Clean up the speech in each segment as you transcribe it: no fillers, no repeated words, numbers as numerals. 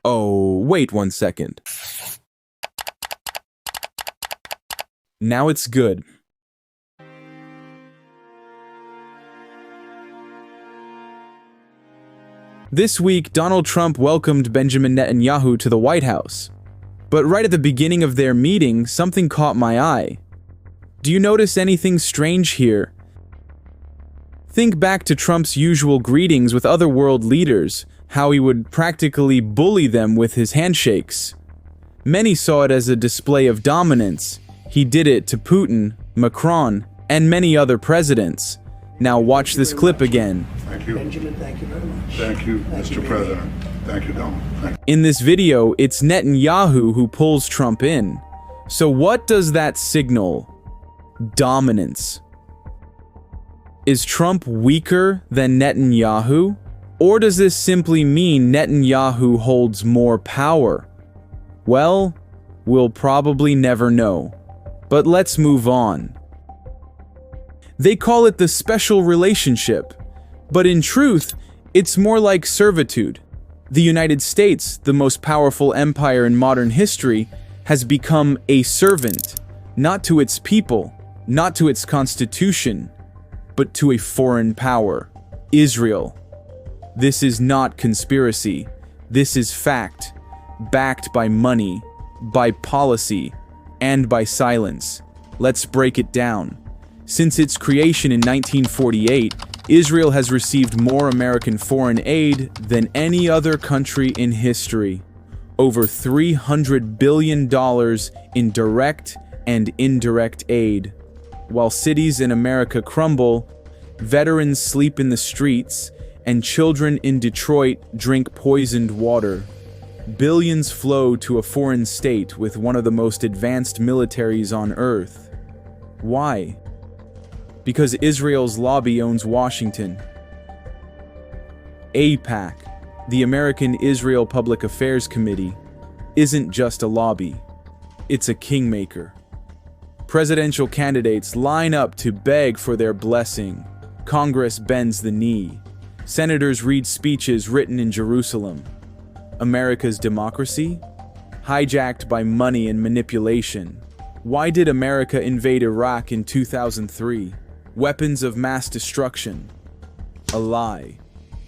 Oh, wait 1 second. Now it's good. This week, Donald Trump welcomed Benjamin Netanyahu to the White House. But right at the beginning of their meeting, something caught my eye. Do you notice anything strange here? Think back to Trump's usual greetings with other world leaders, how he would practically bully them with his handshakes. Many saw it as a display of dominance. He did it to Putin, Macron, and many other presidents. Now watch this clip again. Thank you. Benjamin, thank you very much. Thank you, Mr. President. Thank you, Donald. Thank you. In this video, it's Netanyahu who pulls Trump in. So what does that signal? Dominance. Is Trump weaker than Netanyahu? Or does this simply mean Netanyahu holds more power? Well, we'll probably never know. But let's move on. They call it the special relationship, but in truth, it's more like servitude. The United States, the most powerful empire in modern history, has become a servant, not to its people, not to its constitution, but to a foreign power, Israel. This is not conspiracy. This is fact, backed by money, by policy, and by silence. Let's break it down. Since its creation in 1948, Israel has received more American foreign aid than any other country in history. Over $300 billion in direct and indirect aid. While cities in America crumble, veterans sleep in the streets, and children in Detroit drink poisoned water. Billions flow to a foreign state with one of the most advanced militaries on Earth. Why? Because Israel's lobby owns Washington. AIPAC, the American Israel Public Affairs Committee, isn't just a lobby. It's a kingmaker. Presidential candidates line up to beg for their blessing. Congress bends the knee. Senators read speeches written in Jerusalem. America's democracy? Hijacked by money and manipulation. Why did America invade Iraq in 2003? Weapons of mass destruction. A lie.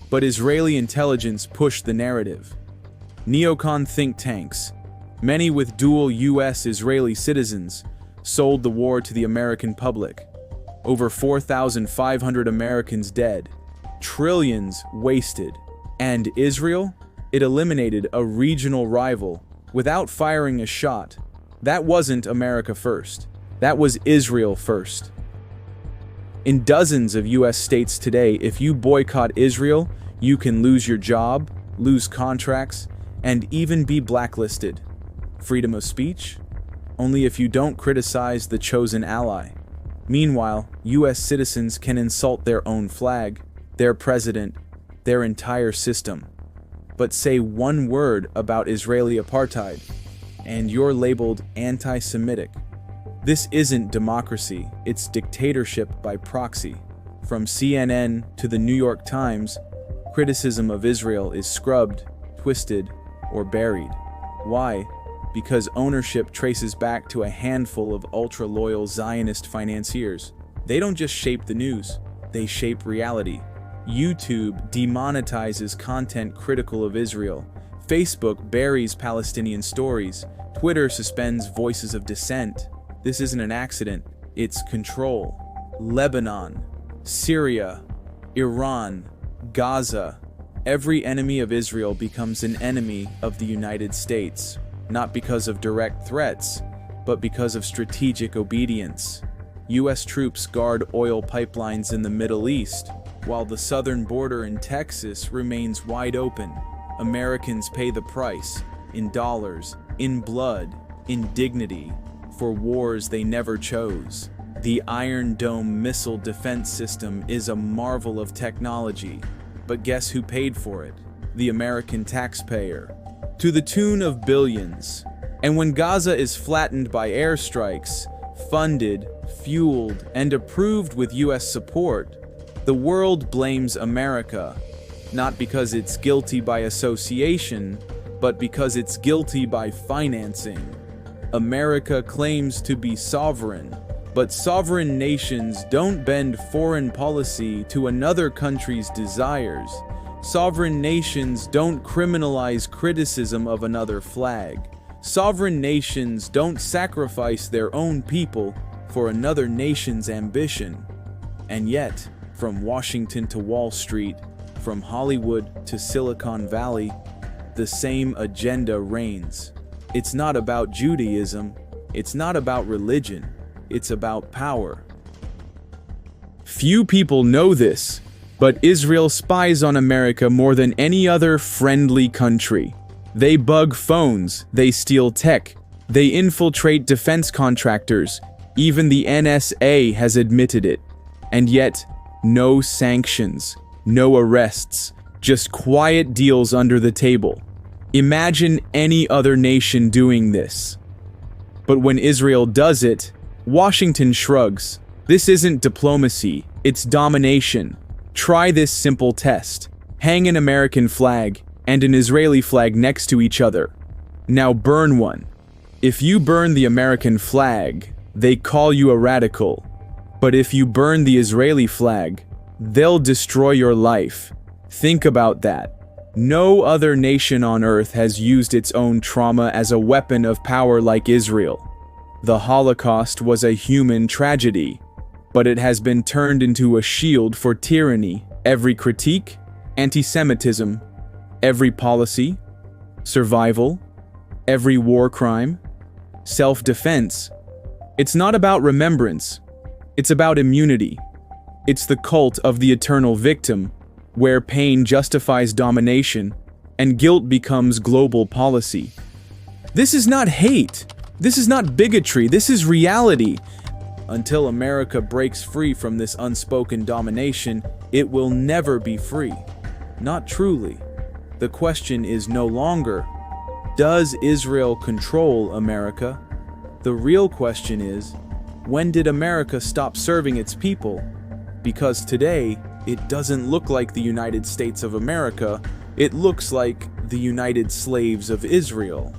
But Israeli intelligence pushed the narrative. Neocon think tanks, many with dual US-Israeli citizens, sold the war to the American public. Over 4,500 Americans dead. Trillions wasted. And Israel? It eliminated a regional rival without firing a shot. That wasn't America first. That was Israel first. In dozens of US states today, if you boycott Israel, you can lose your job, lose contracts, and even be blacklisted. Freedom of speech? Only if you don't criticize the chosen ally. Meanwhile, US citizens can insult their own flag, their president, their entire system. But say one word about Israeli apartheid, and you're labeled anti-Semitic. This isn't democracy, it's dictatorship by proxy. From CNN to the New York Times, criticism of Israel is scrubbed, twisted, or buried. Why? Because ownership traces back to a handful of ultra-loyal Zionist financiers. They don't just shape the news, they shape reality. YouTube demonetizes content critical of Israel. Facebook buries Palestinian stories. Twitter suspends voices of dissent. This isn't an accident, it's control. Lebanon, Syria, Iran, Gaza. Every enemy of Israel becomes an enemy of the United States, not because of direct threats, but because of strategic obedience. US troops guard oil pipelines in the Middle East, while the southern border in Texas remains wide open. Americans pay the price, in dollars, in blood, in dignity, for wars they never chose. The Iron Dome missile defense system is a marvel of technology, but guess who paid for it? The American taxpayer, to the tune of billions. And when Gaza is flattened by airstrikes, funded, fueled, and approved with US support, the world blames America, not because it's guilty by association, but because it's guilty by financing. America claims to be sovereign, but sovereign nations don't bend foreign policy to another country's desires. Sovereign nations don't criminalize criticism of another flag. Sovereign nations don't sacrifice their own people for another nation's ambition. And yet, from Washington to Wall Street, from Hollywood to Silicon Valley, the same agenda reigns. It's not about Judaism, it's not about religion, it's about power. Few people know this, but Israel spies on America more than any other friendly country. They bug phones, they steal tech, they infiltrate defense contractors. Even the NSA has admitted it. And yet, no sanctions, no arrests, just quiet deals under the table. Imagine any other nation doing this. But when Israel does it, Washington shrugs. This isn't diplomacy, it's domination. Try this simple test. Hang an American flag and an Israeli flag next to each other. Now burn one. If you burn the American flag, they call you a radical. But if you burn the Israeli flag, they'll destroy your life. Think about that. No other nation on earth has used its own trauma as a weapon of power like Israel. The Holocaust was a human tragedy, but it has been turned into a shield for tyranny. Every critique, anti-Semitism, every policy, survival, every war crime, self-defense. It's not about remembrance, it's about immunity. It's the cult of the eternal victim, where pain justifies domination and guilt becomes global policy. This is not hate. This is not bigotry. This is reality. Until America breaks free from this unspoken domination, it will never be free. Not truly. The question is no longer, does Israel control America? The real question is, when did America stop serving its people? Because today, it doesn't look like the United States of America, it looks like the United Slaves of Israel.